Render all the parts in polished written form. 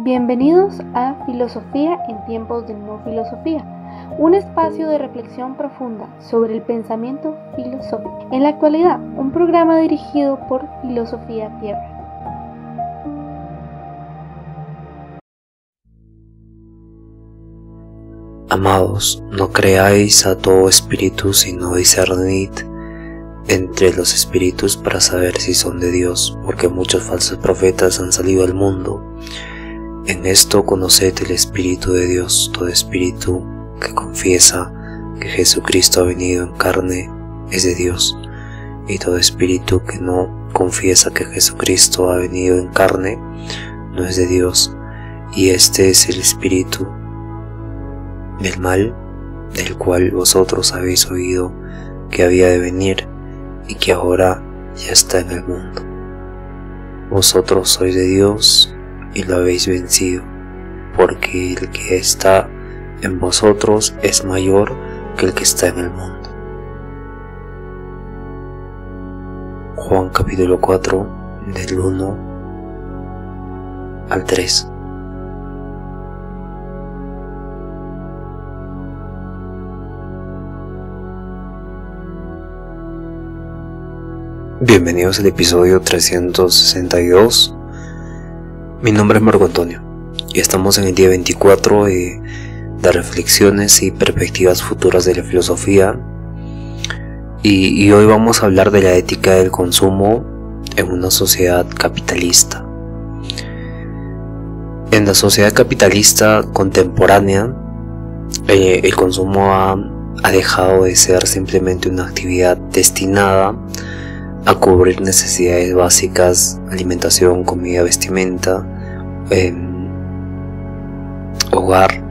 Bienvenidos a Filosofía en tiempos de no filosofía, un espacio de reflexión profunda sobre el pensamiento filosófico. En la actualidad, un programa dirigido por Filosofía Tierra. Amados, no creáis a todo espíritu, sino discernid entre los espíritus para saber si son de Dios, porque muchos falsos profetas han salido al mundo. En esto conoced el Espíritu de Dios. Todo espíritu que confiesa que Jesucristo ha venido en carne es de Dios, y todo espíritu que no confiesa que Jesucristo ha venido en carne no es de Dios. Y este es el espíritu del mal, del cual vosotros habéis oído que había de venir y que ahora ya está en el mundo. Vosotros sois de Dios y lo habéis vencido, porque el que está en vosotros es mayor que el que está en el mundo. Juan capítulo 4, del 1 al 3. Bienvenidos al episodio 362. Mi nombre es Marco Antonio y estamos en el día 24 de reflexiones y perspectivas futuras de la filosofía, y hoy vamos a hablar de la ética del consumo en una sociedad capitalista. En la sociedad capitalista contemporánea, el consumo ha dejado de ser simplemente una actividad destinada a cubrir necesidades básicas: alimentación, comida, vestimenta, hogar,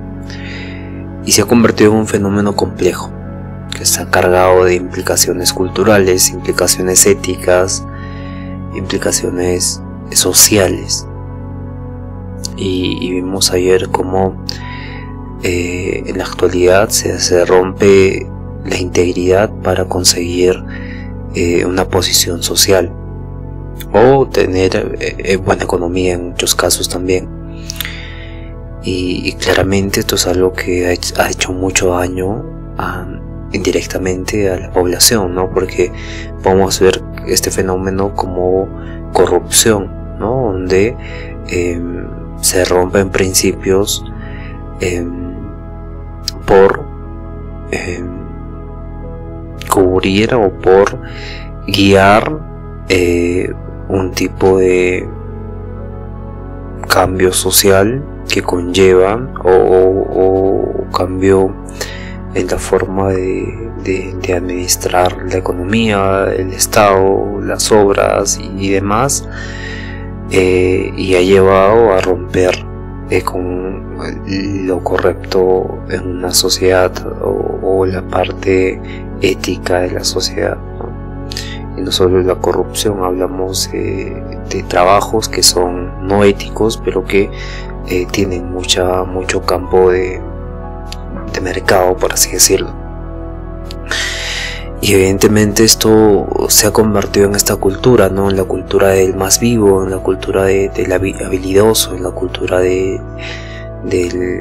y se ha convertido en un fenómeno complejo que está cargado de implicaciones culturales, implicaciones éticas, implicaciones sociales. Y vimos ayer cómo en la actualidad se rompe la integridad para conseguir una posición social o tener buena economía en muchos casos también, y claramente esto es algo que ha hecho mucho daño indirectamente a la población, ¿no? Porque podemos ver este fenómeno como corrupción, ¿no? Donde se rompen principios por cubrir o por guiar un tipo de cambio social que conlleva o cambio en la forma de administrar la economía, el Estado, las obras y demás, y ha llevado a romper con lo correcto en una sociedad o la parte ética de la sociedad, ¿no? Y no solo de la corrupción, hablamos de trabajos que son no éticos, pero que tienen mucho campo de mercado, por así decirlo. Y evidentemente esto se ha convertido en esta cultura, ¿no? En la cultura del más vivo, en la cultura del habilidoso, en la cultura del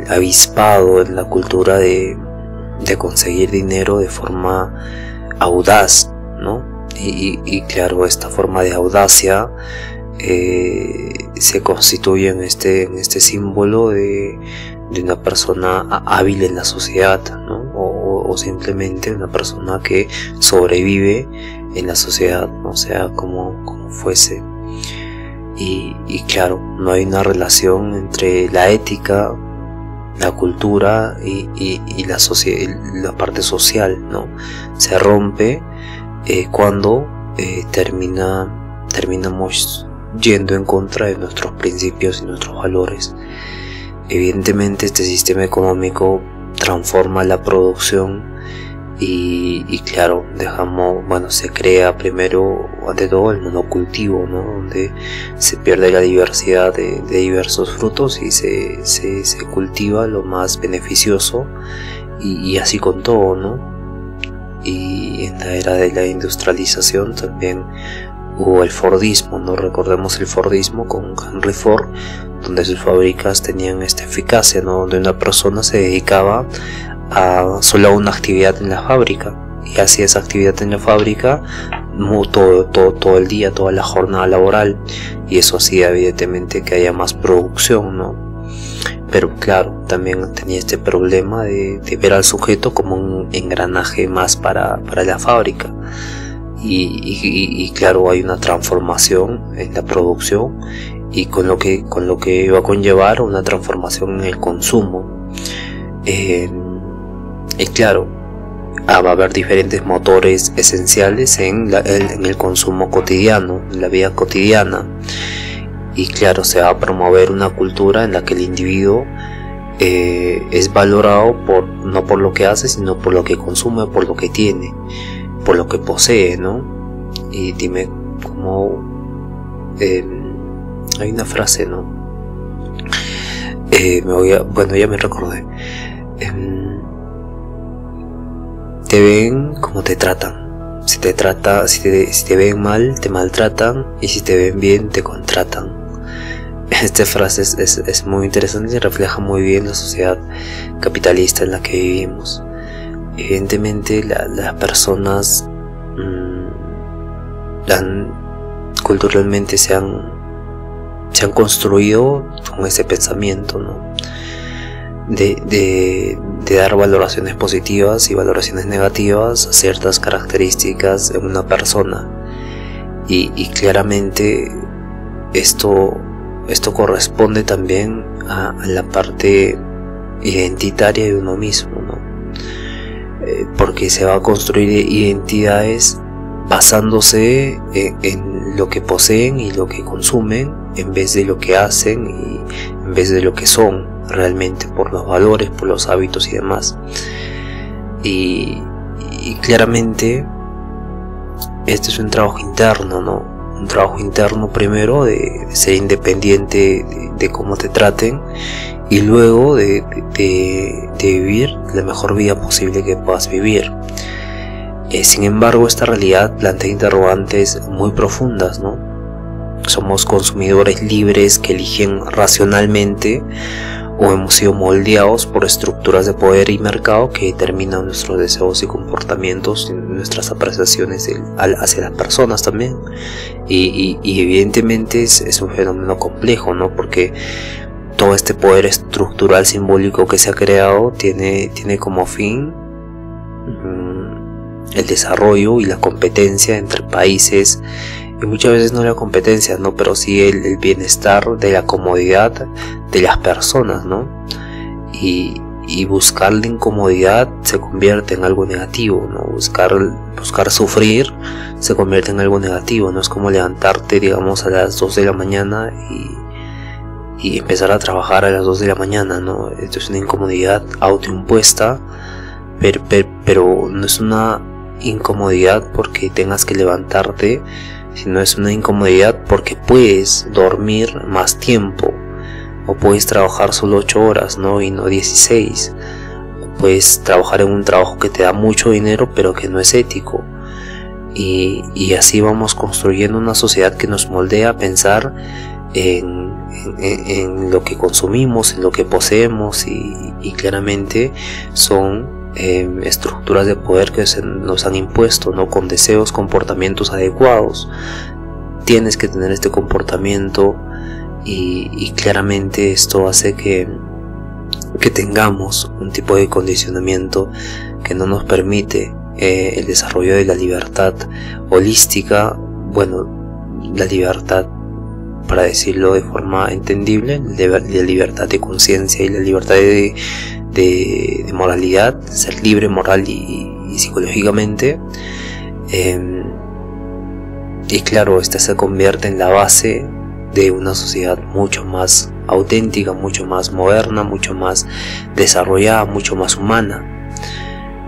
avispado, en la cultura de conseguir dinero de forma audaz, ¿no? Y claro, esta forma de audacia se constituye en este símbolo de una persona hábil en la sociedad, ¿no? O simplemente una persona que sobrevive en la sociedad, ¿no? O sea, como fuese. Y claro, no hay una relación entre la ética, la cultura y la parte social, ¿no? Se rompe cuando terminamos yendo en contra de nuestros principios y nuestros valores. Evidentemente este sistema económico transforma la producción y claro, se crea primero, ante todo, el monocultivo, ¿no? Donde se pierde la diversidad de diversos frutos y se cultiva lo más beneficioso, y así con todo, ¿no? Y en la era de la industrialización también hubo el Fordismo, ¿no? Recordemos el Fordismo con Henry Ford, donde sus fábricas tenían esta eficacia, ¿no? Donde una persona se dedicaba solo a una actividad en la fábrica y hacía esa actividad en la fábrica todo el día, toda la jornada laboral, y eso hacía evidentemente que haya más producción, ¿no? Pero claro, también tenía este problema de ver al sujeto como un engranaje más para la fábrica, y claro, hay una transformación en la producción y con lo que iba a conllevar una transformación en el consumo, y claro, va a haber diferentes motores esenciales en el consumo cotidiano, en la vida cotidiana, y claro, se va a promover una cultura en la que el individuo es valorado no por lo que hace, sino por lo que consume, por lo que tiene, por lo que posee, ¿no? Y dime cómo hay una frase, ¿no? Bueno, ya me recordé. Te ven como te tratan. Si te ven mal, te maltratan, y si te ven bien, te contratan. Esta frase es muy interesante y refleja muy bien la sociedad capitalista en la que vivimos. Evidentemente las personas culturalmente se han construido con ese pensamiento, ¿no? De dar valoraciones positivas y valoraciones negativas a ciertas características en una persona, y claramente esto corresponde también a la parte identitaria de uno mismo, ¿no? Porque se va a construir identidades basándose en lo que poseen y lo que consumen, en vez de lo que hacen y en vez de lo que son realmente, por los valores, por los hábitos y demás. Y claramente este es un trabajo interno, ¿no? Un trabajo interno primero de ser independiente de cómo te traten, y luego de vivir la mejor vida posible que puedas vivir. Sin embargo, esta realidad plantea interrogantes muy profundas, ¿no? Somos consumidores libres que eligen racionalmente, o hemos sido moldeados por estructuras de poder y mercado que determinan nuestros deseos y comportamientos, nuestras apreciaciones hacia las personas también. Y evidentemente es un fenómeno complejo, ¿no? Porque todo este poder estructural simbólico que se ha creado tiene como fin el desarrollo y la competencia entre países, y muchas veces no la competencia, ¿no? Pero sí el bienestar de la comodidad de las personas, ¿no? Y buscar la incomodidad se convierte en algo negativo, ¿no? Buscar sufrir se convierte en algo negativo, ¿no? Es como levantarte, digamos, a las 2 de la mañana y empezar a trabajar a las 2 de la mañana, ¿no? Esto es una incomodidad autoimpuesta, pero no es una incomodidad porque tengas que levantarte, sino es una incomodidad porque puedes dormir más tiempo, o puedes trabajar solo 8 horas, ¿no? Y no 16, o puedes trabajar en un trabajo que te da mucho dinero pero que no es ético, y así vamos construyendo una sociedad que nos moldea a pensar en lo que consumimos, en lo que poseemos, y claramente son estructuras de poder que nos han impuesto, ¿no? Con deseos, comportamientos adecuados. Tienes que tener este comportamiento, y claramente esto hace que tengamos un tipo de condicionamiento que no nos permite el desarrollo de la libertad holística. Bueno, la libertad, para decirlo de forma entendible, la libertad de conciencia y la libertad de moralidad, ser libre moral y psicológicamente, y claro, esta se convierte en la base de una sociedad mucho más auténtica, mucho más moderna, mucho más desarrollada, mucho más humana.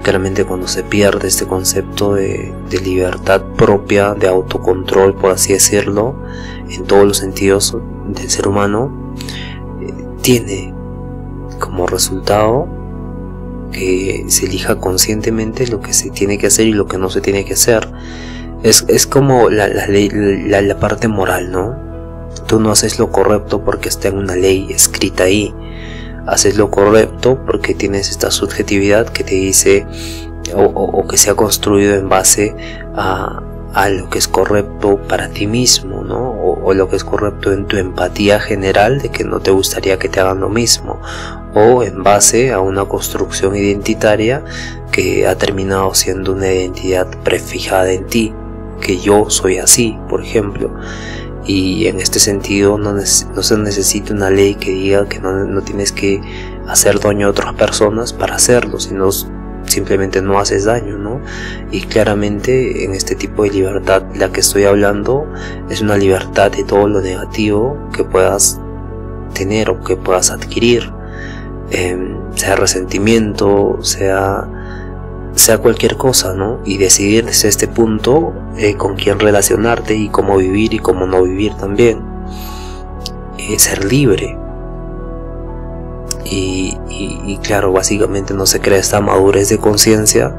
Claramente, cuando se pierde este concepto de libertad propia, de autocontrol, por así decirlo, en todos los sentidos del ser humano, tiene como resultado que se elija conscientemente lo que se tiene que hacer y lo que no se tiene que hacer. Es como la parte moral, ¿no? Tú no haces lo correcto porque está en una ley escrita ahí. Haces lo correcto porque tienes esta subjetividad que te dice o que se ha construido en base a lo que es correcto para ti mismo, ¿no? O lo que es correcto en tu empatía general de que no te gustaría que te hagan lo mismo, o en base a una construcción identitaria que ha terminado siendo una identidad prefijada en ti, que yo soy así, por ejemplo. Y en este sentido no se necesita una ley que diga que no tienes que hacer daño a otras personas para hacerlo, sino simplemente no haces daño, ¿no? Y claramente en este tipo de libertad la que estoy hablando es una libertad de todo lo negativo que puedas tener o que puedas adquirir, sea resentimiento, sea cualquier cosa, ¿no? Y decidir desde este punto con quién relacionarte y cómo vivir y cómo no vivir también. Ser libre. Y claro, básicamente no se crea esta madurez de conciencia,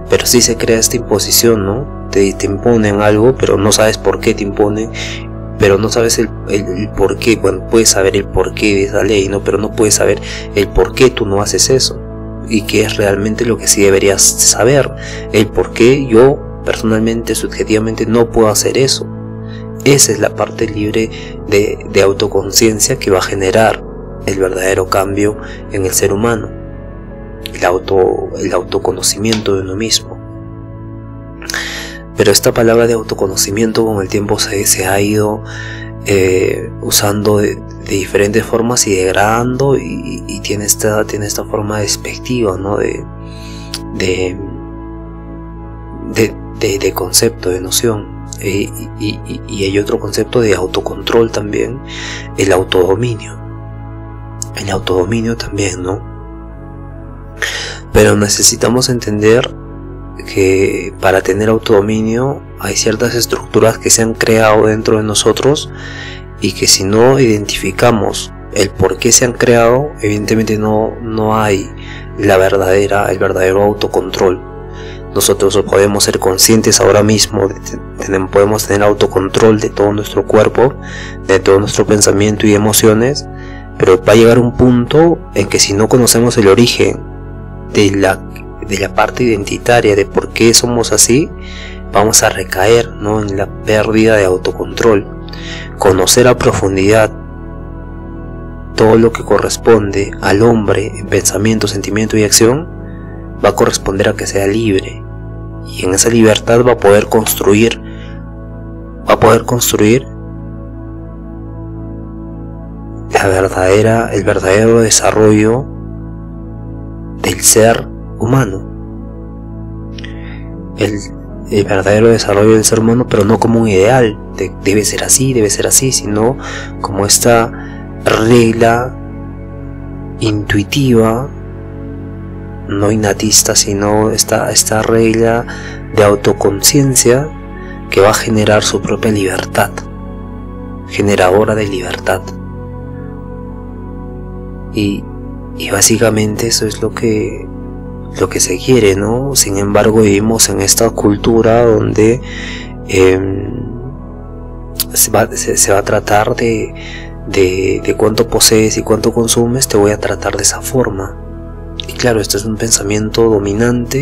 pero sí se crea esta imposición, ¿no? Te imponen algo, pero no sabes por qué te imponen, pero no sabes el por qué. Bueno, puedes saber el porqué de esa ley, ¿no? Pero no puedes saber el por qué tú no haces eso. Y que es realmente lo que sí deberías saber, el por qué yo personalmente, subjetivamente no puedo hacer eso. Esa es la parte libre de autoconciencia que va a generar el verdadero cambio en el ser humano, el autoconocimiento de uno mismo. Pero esta palabra de autoconocimiento con el tiempo se ha ido usando de diferentes formas y degradando, y tiene esta forma despectiva, ¿no? de concepto, de noción, y hay otro concepto de autocontrol también, el autodominio también, ¿no? Pero necesitamos entender que para tener autodominio hay ciertas estructuras que se han creado dentro de nosotros, y que si no identificamos el por qué se han creado, evidentemente no hay el verdadero autocontrol. Nosotros podemos ser conscientes ahora mismo, podemos tener autocontrol de todo nuestro cuerpo, de todo nuestro pensamiento y emociones, pero va a llegar un punto en que si no conocemos el origen de la parte identitaria de por qué somos así, vamos a recaer, ¿no?, en la pérdida de autocontrol. Conocer a profundidad todo lo que corresponde al hombre en pensamiento, sentimiento y acción va a corresponder a que sea libre, y en esa libertad va a poder construir el verdadero desarrollo del ser humano, el verdadero desarrollo del ser humano, pero no como un ideal de debe ser así, sino como esta regla intuitiva, no innatista, sino esta regla de autoconciencia que va a generar su propia libertad, generadora de libertad. Y básicamente eso es lo que se quiere, ¿no? Sin embargo, vivimos en esta cultura donde se va a tratar de cuánto posees y cuánto consumes, te voy a tratar de esa forma. Y claro, esto es un pensamiento dominante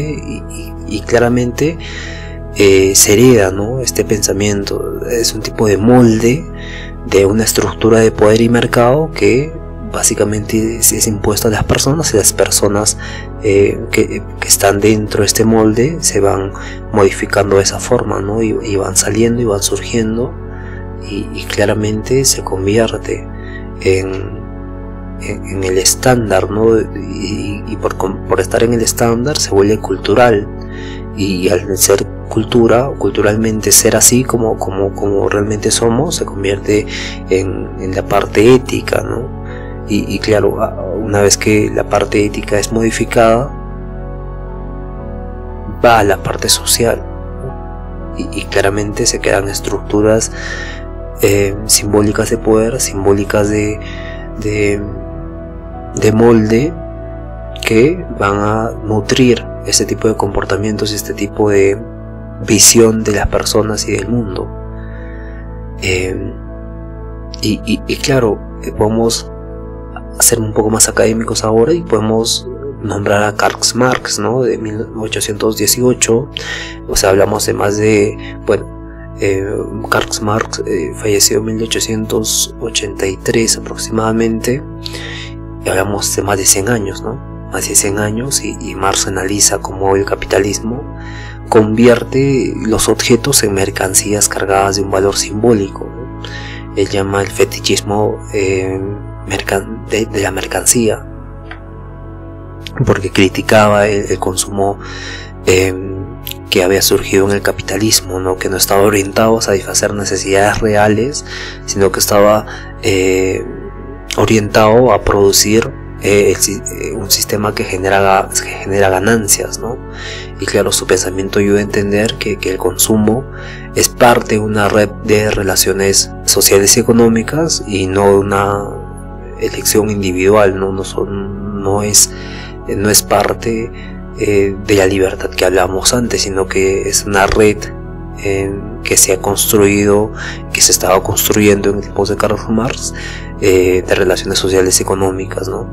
y claramente se hereda, ¿no? Este pensamiento es un tipo de molde de una estructura de poder y mercado que básicamente es impuesto a las personas, y las personas que están dentro de este molde se van modificando de esa forma, ¿no? Y van saliendo y van surgiendo, y claramente se convierte en el estándar, ¿no? Y por estar en el estándar se vuelve cultural, y al ser culturalmente ser así como realmente somos, se convierte en la parte ética, ¿no? Y claro, una vez que la parte ética es modificada, va a la parte social, ¿no? Y claramente se quedan estructuras simbólicas de poder, simbólicas de molde, que van a nutrir este tipo de comportamientos y este tipo de visión de las personas y del mundo. Y claro, podemos ser un poco más académicos ahora y podemos nombrar a Karl Marx, ¿no? De 1818. O sea, hablamos de más de, Karl Marx falleció en 1883 aproximadamente, y hablamos de más de 100 años, ¿no? Más de 100 años, y Marx analiza cómo el capitalismo convierte los objetos en mercancías cargadas de un valor simbólico, ¿no? Él llama el fetichismo de la mercancía, porque criticaba el consumo que había surgido en el capitalismo, ¿no? Que no estaba orientado a satisfacer necesidades reales, sino que estaba orientado a producir un sistema que genera ganancias, ¿no? Y claro, su pensamiento ayuda a entender que el consumo es parte de una red de relaciones sociales y económicas, y no una elección individual, ¿no? No es parte de la libertad que hablábamos antes, sino que es una red que se ha construido, que se estaba construyendo en tiempos de Karl Marx, de relaciones sociales y económicas, ¿no?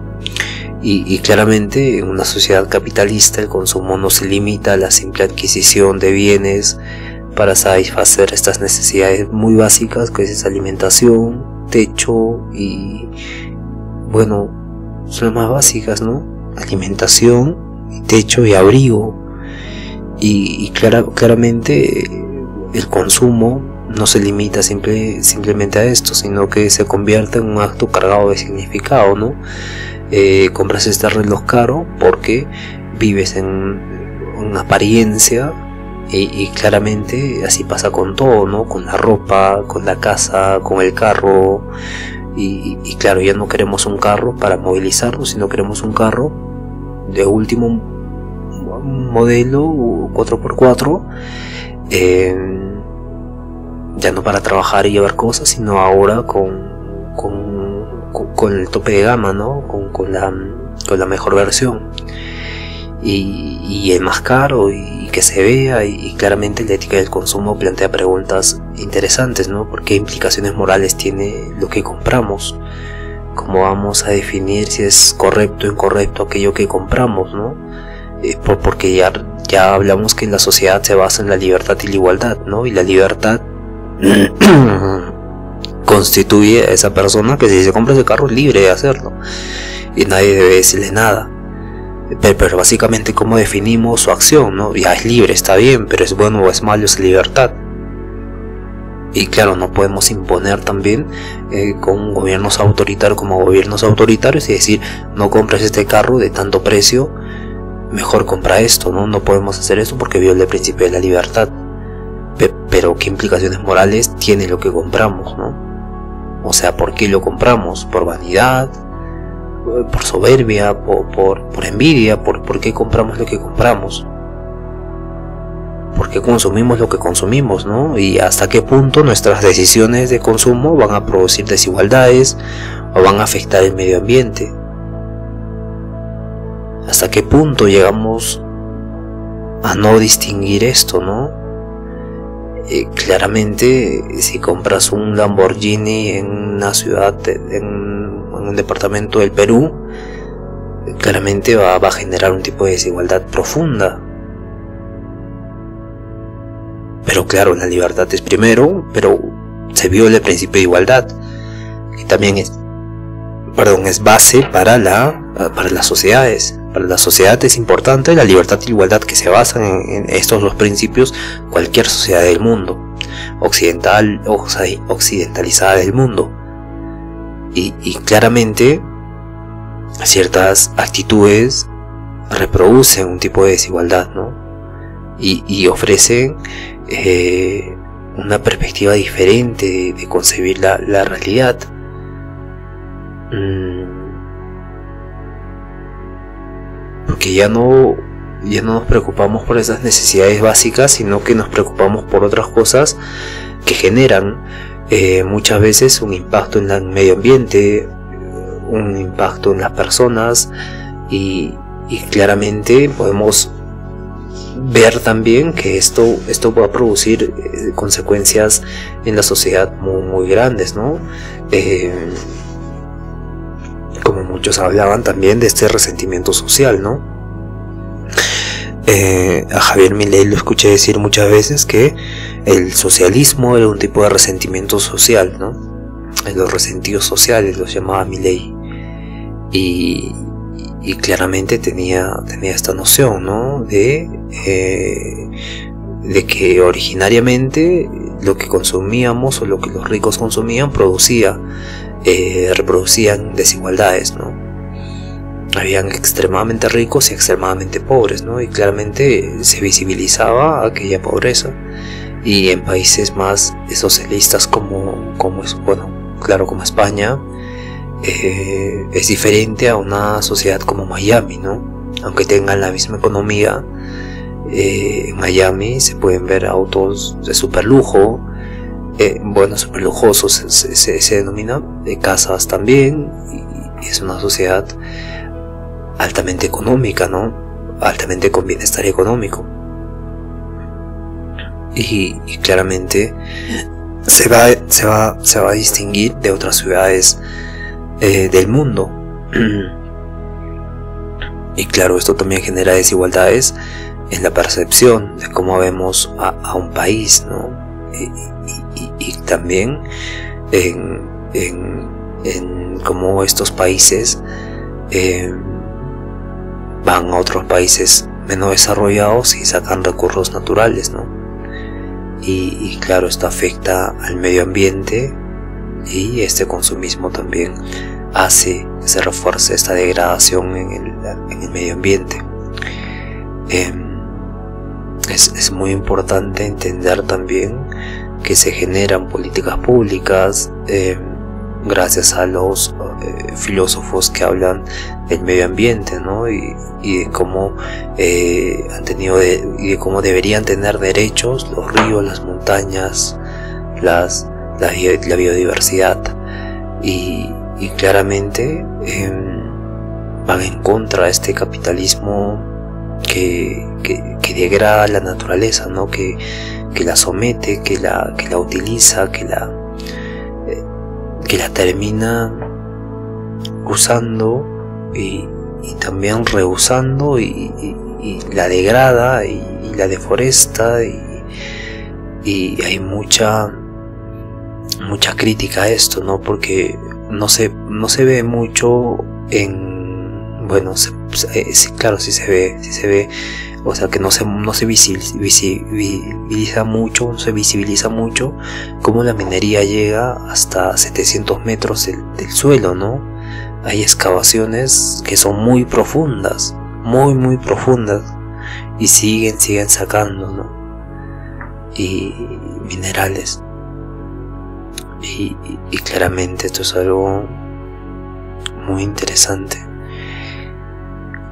Y claramente en una sociedad capitalista el consumo no se limita a la simple adquisición de bienes para satisfacer estas necesidades muy básicas, que es alimentación, techo y, bueno, son las más básicas, ¿no? Alimentación, techo y abrigo. Y claramente el consumo no se limita simplemente a esto, sino que se convierte en un acto cargado de significado, ¿no? Compras este reloj caro porque vives en una apariencia, y claramente así pasa con todo, ¿no? Con la ropa, con la casa, con el carro, y claro, ya no queremos un carro para movilizarnos, sino queremos un carro de último modelo 4x4, ya no para trabajar y llevar cosas, sino ahora con el tope de gama, ¿no? Con la mejor versión, y el más caro, y que se vea, y claramente la ética del consumo plantea preguntas interesantes, ¿no? ¿Por qué implicaciones morales tiene lo que compramos? ¿Cómo vamos a definir si es correcto o incorrecto aquello que compramos, ¿no? Porque ya hablamos que la sociedad se basa en la libertad y la igualdad, ¿no? Y la libertad constituye a esa persona que si se compra ese carro es libre de hacerlo, y nadie debe decirle nada. Pero básicamente, ¿cómo definimos su acción, no? Ya es libre, está bien, pero es bueno o es malo esa libertad. Y claro, no podemos imponer también con gobiernos autoritarios como gobiernos autoritarios y decir, no compres este carro de tanto precio, mejor compra esto, ¿no? No podemos hacer eso porque viola el principio de la libertad. Pero ¿qué implicaciones morales tiene lo que compramos, no? O sea, ¿por qué lo compramos? ¿Por vanidad? ¿Por soberbia? ¿Por envidia? ¿Por qué compramos lo que compramos? ¿Por qué consumimos lo que consumimos, no? Y hasta qué punto nuestras decisiones de consumo van a producir desigualdades o van a afectar el medio ambiente. ¿Hasta qué punto llegamos a no distinguir esto, no? Claramente, si compras un Lamborghini en una ciudad, en un departamento del Perú, claramente va a generar un tipo de desigualdad profunda. Pero claro, la libertad es primero, pero se viola el principio de igualdad, que también es base para las sociedades. Para la sociedad es importante la libertad y la igualdad, que se basan en estos dos principios cualquier sociedad del mundo, occidental o occidentalizada del mundo. Y claramente ciertas actitudes reproducen un tipo de desigualdad, ¿no? Y ofrecen una perspectiva diferente de concebir la realidad. Porque ya no nos preocupamos por esas necesidades básicas, sino que nos preocupamos por otras cosas que generan muchas veces un impacto en el medio ambiente, un impacto en las personas, y claramente podemos ver también que esto va a producir consecuencias en la sociedad muy grandes, ¿no? Como muchos hablaban también de este resentimiento social, ¿no? A Javier Milei lo escuché decir muchas veces que el socialismo era un tipo de resentimiento social, ¿no? Los resentidos sociales los llamaba Milei, y claramente tenía esta noción, ¿no? De que originariamente lo que consumíamos o lo que los ricos consumían reproducían desigualdades, ¿no? Habían extremadamente ricos y extremadamente pobres, ¿no? Y claramente se visibilizaba aquella pobreza. Y en países más socialistas como España, es diferente a una sociedad como Miami, ¿no? Aunque tengan la misma economía, en Miami se pueden ver autos de super lujo, super lujosos se denomina, casas también, y es una sociedad altamente económica, ¿no? Altamente con bienestar económico. Y claramente se va a distinguir de otras ciudades del mundo. Y claro, esto también genera desigualdades en la percepción de cómo vemos a un país, ¿no? Y también en cómo estos países van a otros países menos desarrollados y sacan recursos naturales, ¿no? Y claro, esto afecta al medio ambiente, y este consumismo también hace que se refuerce esta degradación en el medio ambiente. Es muy importante entender también que se generan políticas públicas gracias a los filósofos que hablan del medio ambiente, ¿no? Y de cómo han tenido y de cómo deberían tener derechos los ríos, las montañas, la biodiversidad, y claramente van en contra de este capitalismo que degrada la naturaleza, ¿no? Que la somete, que la utiliza, que la termina usando y también reusando, y la degrada y la deforesta, y hay mucha crítica a esto, ¿no? Porque no se ve mucho sí se ve, o sea, que no se visibiliza mucho cómo la minería llega hasta 700 metros del suelo, ¿no? Hay excavaciones que son muy profundas, muy profundas, y siguen sacando, ¿no? Y minerales, y claramente esto es algo muy interesante.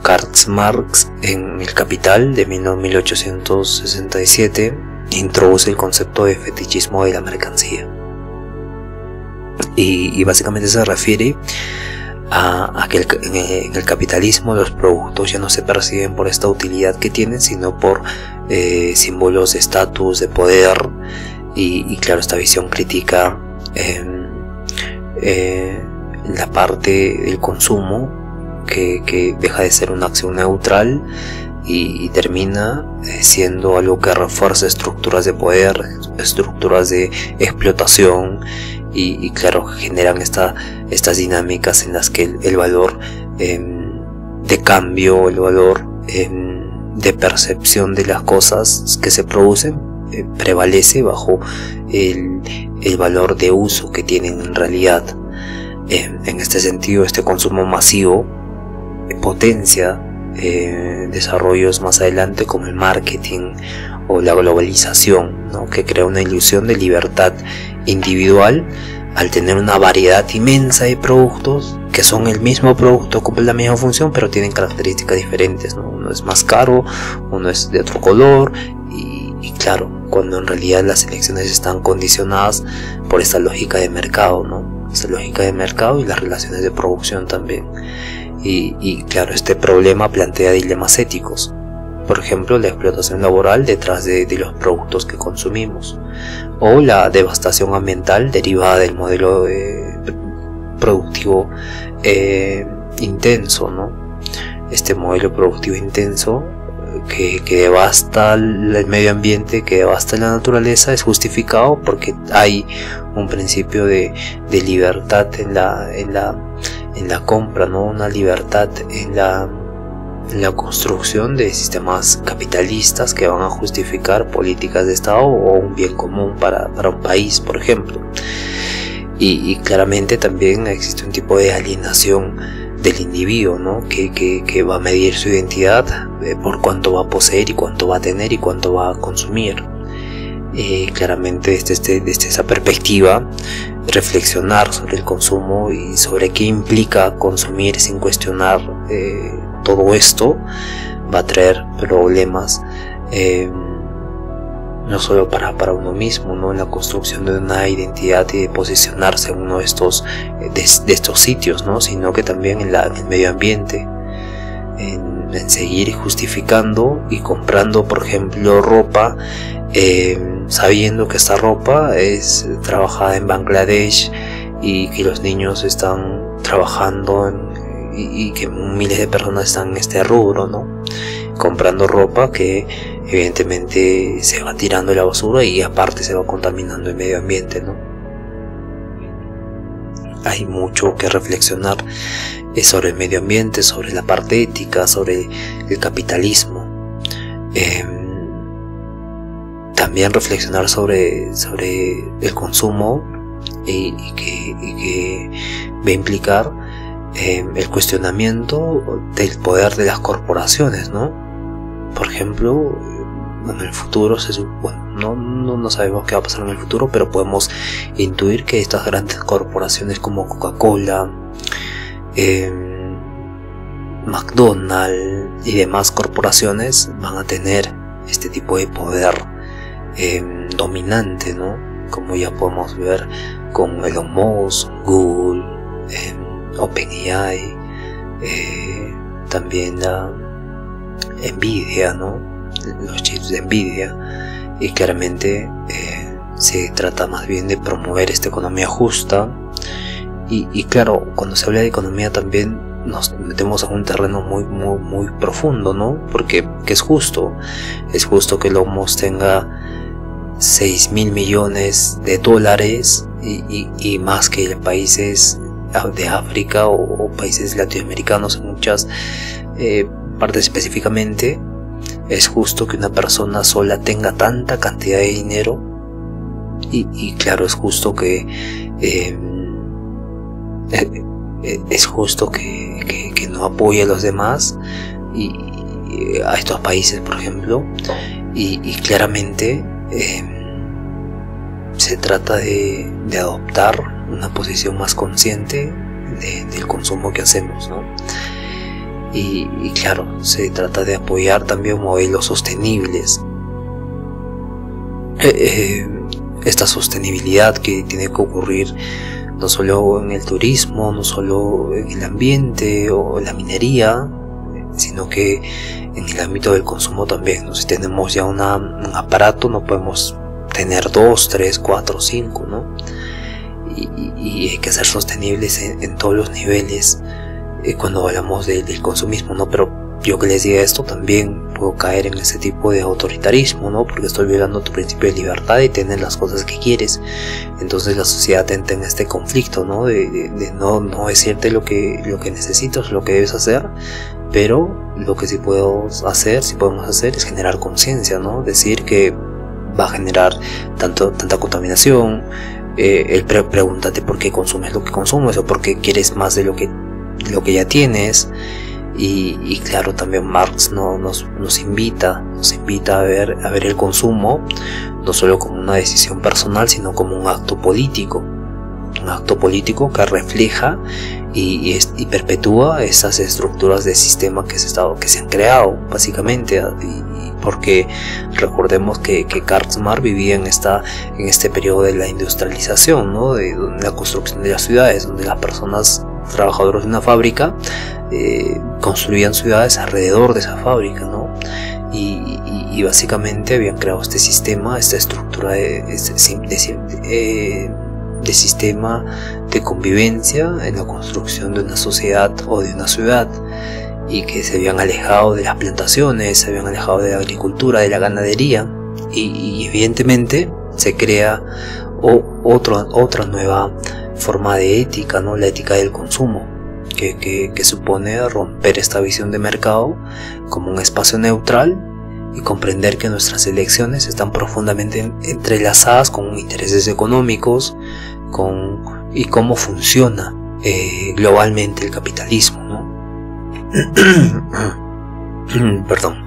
Karl Marx, en El Capital de 1867, introduce el concepto de fetichismo de la mercancía, y básicamente se refiere a que en el capitalismo los productos ya no se perciben por esta utilidad que tienen, sino por símbolos de estatus, de poder, y claro, esta visión critica la parte del consumo que deja de ser una acción neutral y termina siendo algo que refuerza estructuras de poder, estructuras de explotación, y claro, generan estas dinámicas en las que el valor de cambio, el valor de percepción de las cosas que se producen prevalece bajo el valor de uso que tienen en realidad. En este sentido, este consumo masivo potencia desarrollos más adelante como el marketing o la globalización, ¿no? Que crea una ilusión de libertad individual al tener una variedad inmensa de productos que son el mismo producto, cumplen la misma función, pero tienen características diferentes, ¿no? Uno es más caro, uno es de otro color, y claro, cuando en realidad las elecciones están condicionadas por esta lógica de mercado, ¿no? Esta lógica de mercado y las relaciones de producción también. Y claro, este problema plantea dilemas éticos, por ejemplo, la explotación laboral detrás de los productos que consumimos, o la devastación ambiental derivada del modelo productivo intenso, ¿no? Este modelo productivo intenso que devasta el medio ambiente, que devasta la naturaleza, es justificado porque hay un principio de libertad en la compra, ¿no? Una libertad en la construcción de sistemas capitalistas que van a justificar políticas de Estado o un bien común para un país, por ejemplo. Y claramente también existe un tipo de alienación del individuo, ¿no? que va a medir su identidad por cuánto va a poseer y cuánto va a tener y cuánto va a consumir. Claramente desde esa perspectiva, reflexionar sobre el consumo y sobre qué implica consumir sin cuestionar todo esto va a traer problemas, no solo para uno mismo, ¿no? En la construcción de una identidad y de posicionarse en uno de estos sitios, ¿no? Sino que también en el medio ambiente, en seguir justificando y comprando, por ejemplo, ropa, sabiendo que esta ropa es trabajada en Bangladesh y que los niños están trabajando y que miles de personas están en este rubro, ¿no? Comprando ropa que evidentemente se va tirando a la basura y aparte se va contaminando el medio ambiente, ¿no? Hay mucho que reflexionar sobre el medio ambiente, sobre la parte ética, sobre el capitalismo. También reflexionar sobre el consumo y que va a implicar el cuestionamiento del poder de las corporaciones, ¿no? Por ejemplo, en el futuro, no sabemos qué va a pasar en el futuro, pero podemos intuir que estas grandes corporaciones como Coca-Cola, McDonald's y demás corporaciones van a tener este tipo de poder dominante, ¿no? Como ya podemos ver con Elon Musk, Google, OpenAI, también la Nvidia, ¿no? Los chips de Nvidia, y claramente se trata más bien de promover esta economía justa y claro, cuando se habla de economía también nos metemos a un terreno muy profundo, ¿no? Porque ¿qué es justo? Es justo que Elon Musk tenga 6.000 millones de dólares y más que países de África o países latinoamericanos en muchas partes específicamente. Es justo que una persona sola tenga tanta cantidad de dinero y claro, es justo que es justo que no apoye a los demás y a estos países, por ejemplo, y claramente se trata de adoptar una posición más consciente del consumo que hacemos, ¿no? Y claro, se trata de apoyar también modelos sostenibles. Esta sostenibilidad que tiene que ocurrir no solo en el turismo, no solo en el ambiente o en la minería, sino que en el ámbito del consumo también, ¿no? Si tenemos ya un aparato, no podemos tener 2, 3, 4, 5, ¿no? Y hay que ser sostenibles en todos los niveles cuando hablamos del consumismo, ¿no? Pero yo que les diga esto también puedo caer en ese tipo de autoritarismo, ¿no? Porque estoy violando tu principio de libertad y tener las cosas que quieres. Entonces la sociedad entra en este conflicto, ¿no? De no decirte lo que necesitas, lo que debes hacer, pero lo que sí podemos hacer es generar conciencia, ¿no? Decir que va a generar tanta contaminación, pregúntate por qué consumes lo que consumes o por qué quieres más de lo que ya tienes. Y claro, también Marx nos invita a ver el consumo no solo como una decisión personal, sino como un acto político que refleja y perpetúa esas estructuras de sistema que se han creado básicamente, porque recordemos que Karl Marx vivía en este periodo de la industrialización, ¿no? De la construcción de las ciudades, donde las personas trabajadores de una fábrica construían ciudades alrededor de esa fábrica, ¿no? Y y básicamente habían creado este sistema, esta estructura de sistema de convivencia en la construcción de una sociedad o de una ciudad, y que se habían alejado de las plantaciones, se habían alejado de la agricultura, de la ganadería, y evidentemente se crea otra nueva forma de ética, ¿no? La ética del consumo, que supone romper esta visión de mercado como un espacio neutral y comprender que nuestras elecciones están profundamente entrelazadas con intereses económicos, y cómo funciona globalmente el capitalismo, ¿no? Perdón.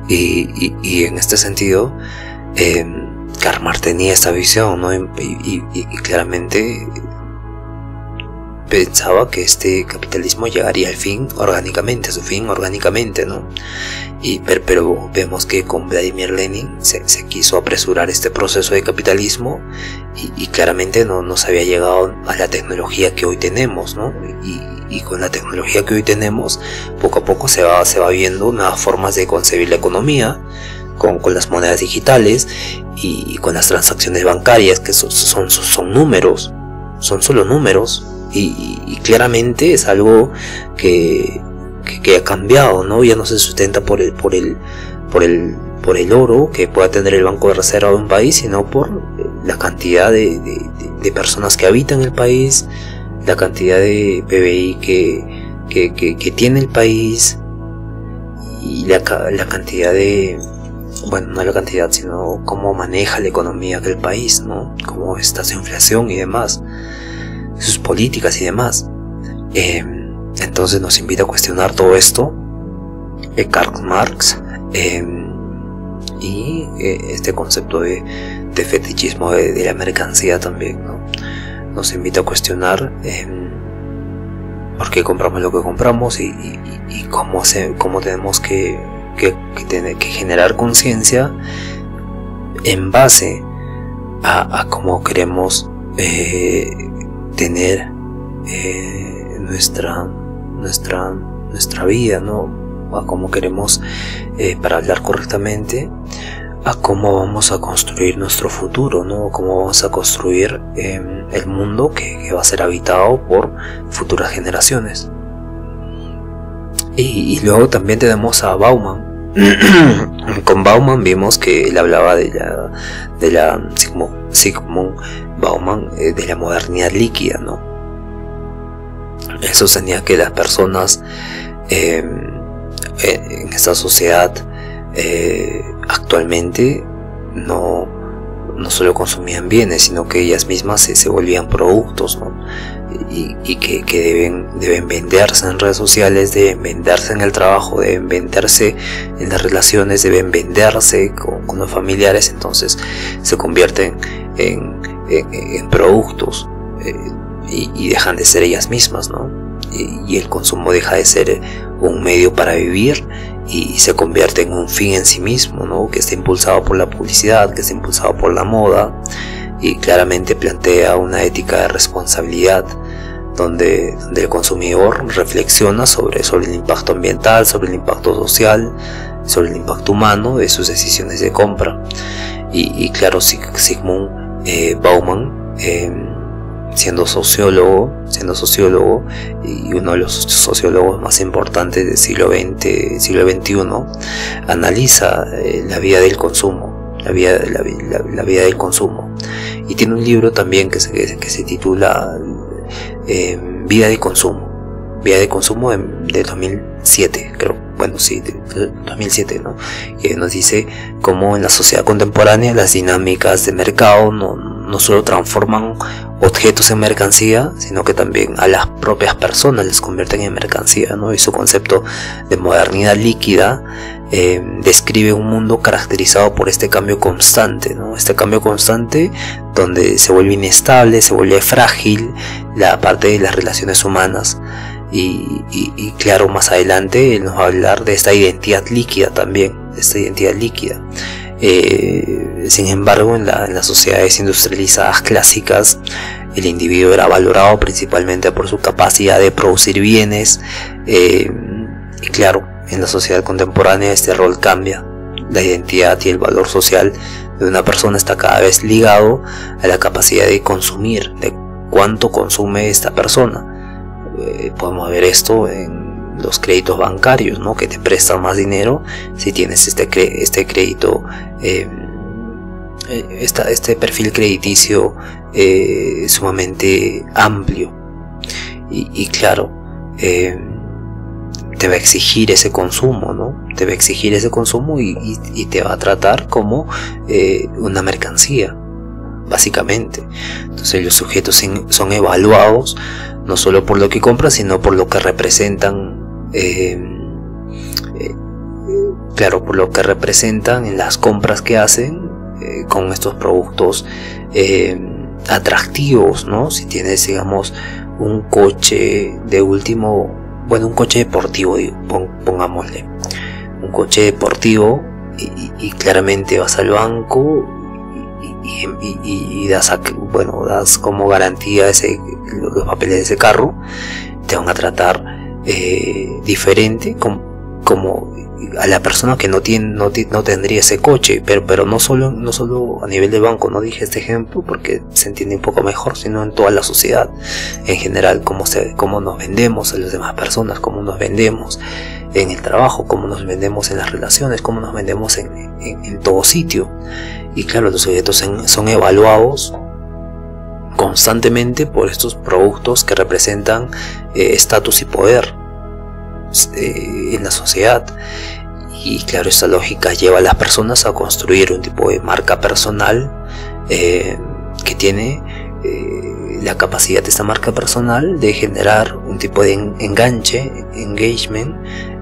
Y en este sentido, Karl Marx tenía esta visión, ¿no? Y claramente pensaba que este capitalismo llegaría al fin orgánicamente, a su fin orgánicamente, ¿no? Pero vemos que con Vladimir Lenin se quiso apresurar este proceso de capitalismo, y claramente no se había llegado a la tecnología que hoy tenemos, ¿no? Y con la tecnología que hoy tenemos, poco a poco se va viendo nuevas formas de concebir la economía, con las monedas digitales y con las transacciones bancarias, que son números, son solo números, y claramente es algo que ha cambiado, ¿no? Ya no se sustenta por el oro que pueda tener el Banco de Reserva de un país, sino por la cantidad de personas que habitan el país, la cantidad de PBI que tiene el país, y la cantidad de, bueno, no la cantidad, sino cómo maneja la economía del país, ¿no? Cómo está su inflación y demás, sus políticas y demás. Entonces nos invita a cuestionar todo esto Karl Marx, y este concepto de fetichismo de la mercancía también, ¿no? Nos invita a cuestionar por qué compramos lo que compramos, y cómo tenemos que generar conciencia en base a cómo queremos tener nuestra vida, ¿no? A cómo queremos, para hablar correctamente, a cómo vamos a construir nuestro futuro, ¿no? Cómo vamos a construir el mundo que va a ser habitado por futuras generaciones. Y luego también tenemos a Bauman. Con Bauman vimos que él hablaba de la Sigmund Bauman, de la modernidad líquida, ¿no? Él sostenía que las personas en esta sociedad actualmente no solo consumían bienes, sino que ellas mismas se volvían productos, ¿no? Y que deben venderse en redes sociales, deben venderse en el trabajo, deben venderse en las relaciones, deben venderse con los familiares. Entonces se convierten en productos, y dejan de ser ellas mismas, ¿no? Y el consumo deja de ser un medio para vivir y se convierte en un fin en sí mismo, ¿no? Que está impulsado por la publicidad, que está impulsado por la moda, y claramente plantea una ética de responsabilidad donde el consumidor reflexiona sobre el impacto ambiental, sobre el impacto social, sobre el impacto humano de sus decisiones de compra. Y claro, Sigmund Bauman, siendo sociólogo y uno de los sociólogos más importantes del siglo XXI, analiza la vida del consumo, la vida del consumo, y tiene un libro también que se titula Vida de Consumo de 2007, creo. Bueno, sí, de 2007, ¿no? Que nos dice cómo en la sociedad contemporánea las dinámicas de mercado no solo transforman objetos en mercancía, sino que también a las propias personas les convierten en mercancía, ¿no? Y su concepto de modernidad líquida describe un mundo caracterizado por este cambio constante, ¿no? Este cambio constante donde se vuelve inestable, se vuelve frágil la parte de las relaciones humanas. Y claro, más adelante él nos va a hablar de esta identidad líquida también, sin embargo, en las sociedades industrializadas clásicas, el individuo era valorado principalmente por su capacidad de producir bienes, y claro, en la sociedad contemporánea este rol cambia. La identidad y el valor social de una persona está cada vez ligado a la capacidad de consumir, de cuánto consume esta persona. Podemos ver esto en los créditos bancarios, ¿no? Que te prestan más dinero si tienes este crédito, este perfil crediticio sumamente amplio. Y claro, te va a exigir ese consumo, ¿no? Te va a exigir ese consumo y te va a tratar como una mercancía, básicamente. Entonces los sujetos son evaluados no solo por lo que compran, sino por lo que representan, claro, por lo que representan en las compras que hacen con estos productos atractivos, ¿no? Si tienes, digamos, un coche de último, bueno, un coche deportivo, pongámosle, un coche deportivo, y claramente vas al banco y das como garantía los papeles de ese carro, te van a tratar diferente como a la persona que no tendría ese coche, pero no solo a nivel de banco. No dije este ejemplo porque se entiende un poco mejor, sino en toda la sociedad en general, cómo nos vendemos a las demás personas, cómo nos vendemos en el trabajo, cómo nos vendemos en las relaciones, cómo nos vendemos en todo sitio. Y claro, los sujetos son evaluados constantemente por estos productos que representan estatus y poder en la sociedad. Y claro, esta lógica lleva a las personas a construir un tipo de marca personal que tiene la capacidad de esta marca personal de generar un tipo de engagement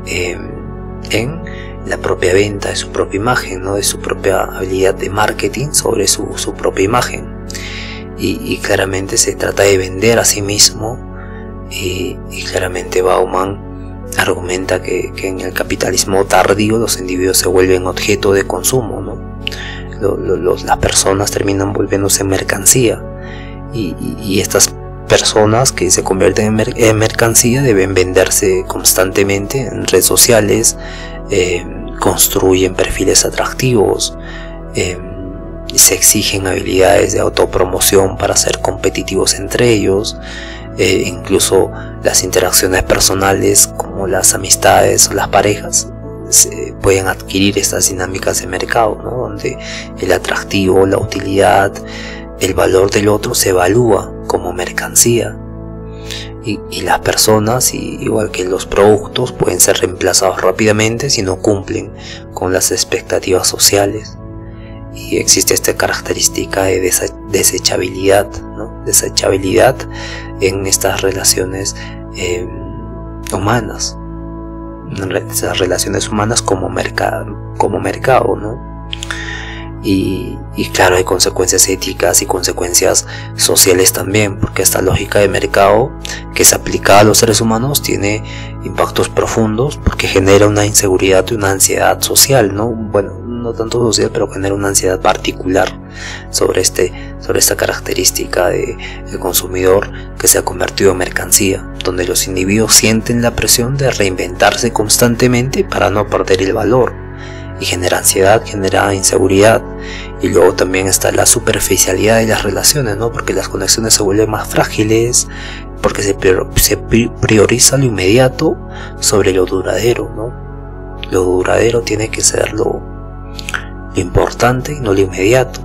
en la propia venta de su propia imagen, ¿no? De su propia habilidad de marketing sobre su propia imagen. Y claramente se trata de vender a sí mismo, y claramente Bauman argumenta que en el capitalismo tardío los individuos se vuelven objeto de consumo, ¿no? Las personas terminan volviéndose mercancía, y estas personas que se convierten en mercancía deben venderse constantemente en redes sociales, construyen perfiles atractivos, se exigen habilidades de autopromoción para ser competitivos entre ellos. Incluso las interacciones personales, como las amistades o las parejas, pueden adquirir estas dinámicas de mercado, ¿no? Donde el atractivo, la utilidad, el valor del otro se evalúa como mercancía, y las personas, igual que los productos, pueden ser reemplazados rápidamente si no cumplen con las expectativas sociales. Y existe esta característica de desechabilidad, ¿no? Desechabilidad en estas relaciones humanas, estas relaciones humanas como mercado, ¿no? Y claro, hay consecuencias éticas y consecuencias sociales también, porque esta lógica de mercado que es aplicada a los seres humanos tiene impactos profundos, porque genera una inseguridad y una ansiedad social, ¿no? Bueno, no tanto social, pero genera una ansiedad particular sobre esta característica del consumidor que se ha convertido en mercancía, donde los individuos sienten la presión de reinventarse constantemente para no perder el valor, y genera ansiedad, genera inseguridad. Y luego también está la superficialidad de las relaciones, ¿no? Porque las conexiones se vuelven más frágiles, porque se prioriza lo inmediato sobre lo duradero, ¿no? Lo duradero tiene que ser lo importante y no lo inmediato.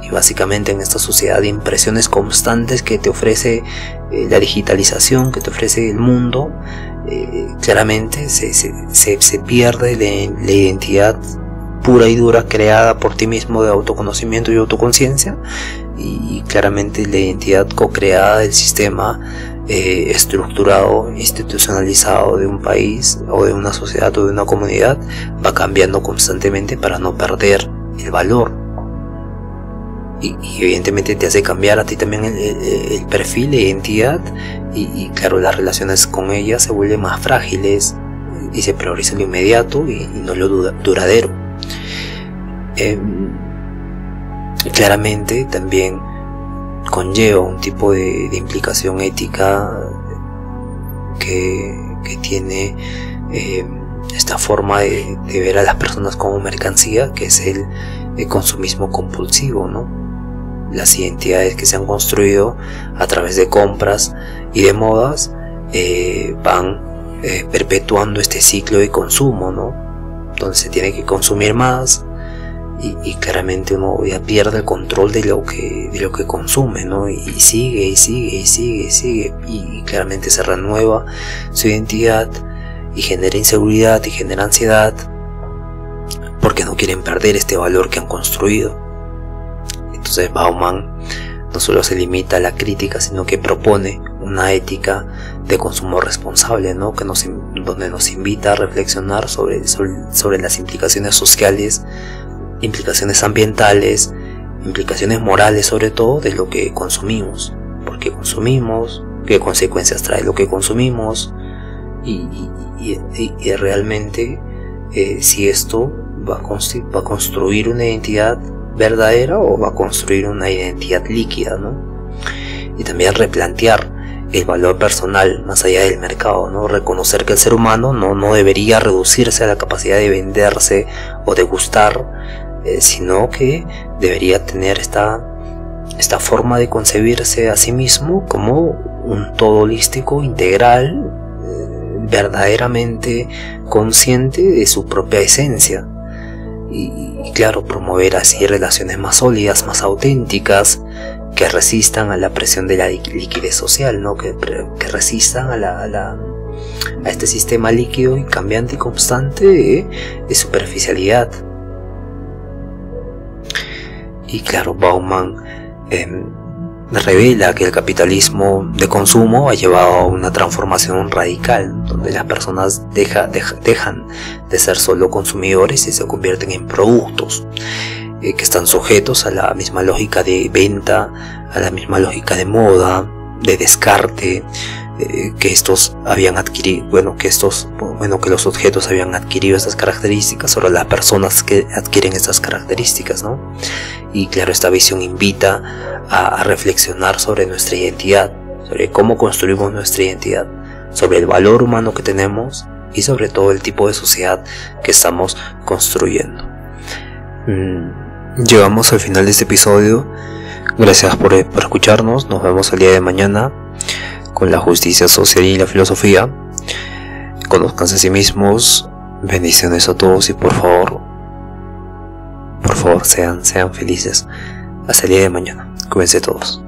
Y básicamente en esta sociedad de impresiones constantes que te ofrece la digitalización, que te ofrece el mundo, claramente se pierde la identidad pura y dura creada por ti mismo de autoconocimiento y autoconciencia, y claramente la identidad co-creada del sistema estructurado, institucionalizado de un país o de una sociedad o de una comunidad va cambiando constantemente para no perder el valor. Y evidentemente te hace cambiar a ti también el perfil de identidad, y claro, las relaciones con ella se vuelven más frágiles y se prioriza lo inmediato y no lo duradero. Claramente también conlleva un tipo de implicación ética que tiene esta forma de ver a las personas como mercancía, que es el consumismo compulsivo, ¿no? Las identidades que se han construido a través de compras y de modas van perpetuando este ciclo de consumo, ¿no? Entonces se tiene que consumir más y claramente uno ya pierde el control de lo que consume, ¿no? Y sigue y claramente se renueva su identidad y genera inseguridad y genera ansiedad porque no quieren perder este valor que han construido. Entonces Bauman no solo se limita a la crítica, sino que propone una ética de consumo responsable, ¿no? Donde nos invita a reflexionar sobre las implicaciones sociales, implicaciones ambientales, implicaciones morales sobre todo de lo que consumimos. ¿Por qué consumimos? ¿Qué consecuencias trae lo que consumimos? Y realmente si esto va a construir una identidad verdadera o va a construir una identidad líquida, ¿no? Y también replantear el valor personal más allá del mercado, ¿no? Reconocer que el ser humano no debería reducirse a la capacidad de venderse o de gustar, sino que debería tener esta forma de concebirse a sí mismo como un todo holístico, integral, verdaderamente consciente de su propia esencia. Y claro, promover así relaciones más sólidas, más auténticas, que resistan a la presión de la liquidez social, ¿no? Que resistan a este sistema líquido y cambiante y constante de superficialidad. Y claro, Bauman revela que el capitalismo de consumo ha llevado a una transformación radical, donde las personas dejan de ser solo consumidores y se convierten en productos que están sujetos a la misma lógica de venta, a la misma lógica de moda, de descarte, que estos habían adquirido, que los objetos habían adquirido estas características, solo las personas que adquieren estas características, ¿no? Y claro, esta visión invita a reflexionar sobre nuestra identidad, sobre cómo construimos nuestra identidad, sobre el valor humano que tenemos y sobre todo el tipo de sociedad que estamos construyendo. Llegamos al final de este episodio. Gracias por escucharnos. Nos vemos el día de mañana con la justicia social y la filosofía. Conózcanse a sí mismos. Bendiciones a todos y por favor sean felices. Hasta el día de mañana. Cuídense todos.